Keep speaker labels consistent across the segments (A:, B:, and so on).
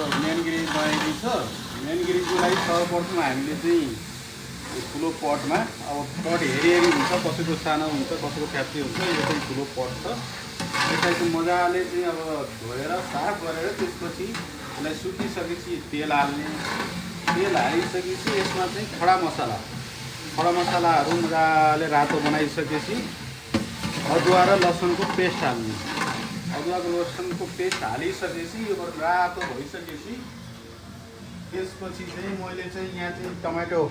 A: यो main gravy बनाइदिएको छ। मेन ग्रेभीको लागि सर्वप्रथम हामीले चाहिँ ठुलो पटमा, अब पट हेरी हुन्छ, कसैको सानो हुन्छ, कसैको फ्याक्ट्री हुन्छ, यो चाहिँ ठुलो पट छ। यसलाई चाहिँ मजाले चाहिँ अब धोएर साफ गरेर त्यसपछि यसलाई सुकिसकेपछि तेल हाल्ने। तेल हालिसकेपछि यसमा चाहिँ खडा मसलाहरू मजाले रातो बनाइसकेपछि अदुवा र लसुनको पेस्ट हाल्ने। अदुवा र लसुनको पेस्ट हालिसकेपछि यो रातो भइसकेपछि त्यसपछि चाहिँ मैले चाहिँ यहाँ चाहिँ टमाटो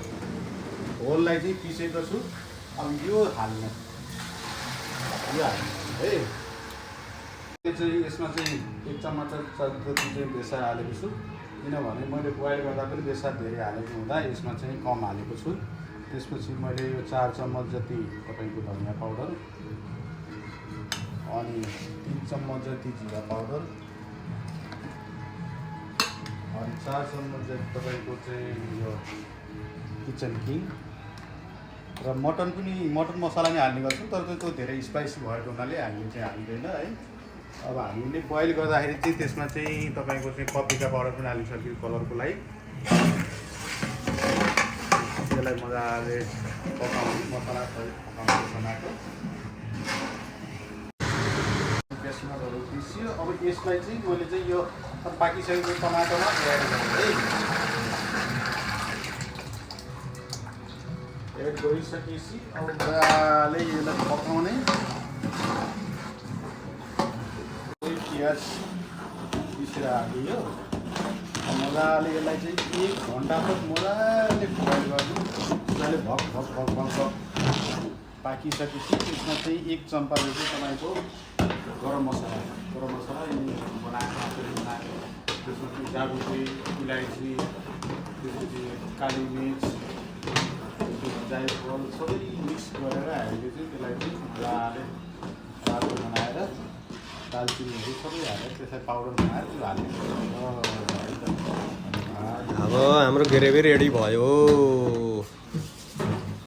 A: होललाई चाहिँ पिसेको छु। अब यो हाल्ने है। यो चाहिँ यसमा चाहिँ 1 चम्चा जति चाहिँ बेसार हालेको छु, किनभने मैले बोइल गर्दा पनि बेसार धेरै हालेको हुँदा यसमा चाहिँ कम हालेको छु। त्यसपछि मैले यो 4 चम्मच जति तपाईँको धनिया पाउडर, अनि 3 चम्मच जति जिरा पाउडर, अनि 4 चम्मच जति तपाईँको चाहिँ यो किचन किङ र मटन मसला नै हाल्ने गर्छौँ, तर त्यो धेरै स्पाइसी भएको हुनाले हामीले चाहिँ हाल्दैन है। अब हामीले बोइल गर्दाखेरि चाहिँ त्यसमा चाहिँ तपाईँको चाहिँ पपरिका पाउडर पनि हालिसक्यो कलरको लागि। त्यसलाई मजाले पकाउने, मसला पकाउने टमाटर बेसनहरू पिसियो। अब यसलाई चाहिँ मैले चाहिँ यो पाकिसकेको टमाटरमा एड गर्ने है। एड गरिसकेपछि अब मजाले यसलाई पकाउने। प्याज पिसेर हालियो, मजाले यसलाई चाहिँ 1 घन्टा तक मजाले बोइल गर्नु। मजाले भक पाकिसकेपछि त्यसमा चाहिँ 1 चम्चा चाहिँ तपाईँको गरम मसला बनाएको त्यसमा चाहिँ जावित्री, इलायची, त्यसपछि काली मिर्च, जायफल सबै मिक्स गरेर हामीले चाहिँ त्यसलाई चाहिँ मजाले पाउडर बनाएर, दालचिनीहरू सबै हालेर त्यसलाई पाउडर बनाएर त्यो हाल्ने।
B: अब हाम्रो ग्रेभी रेडी भयो।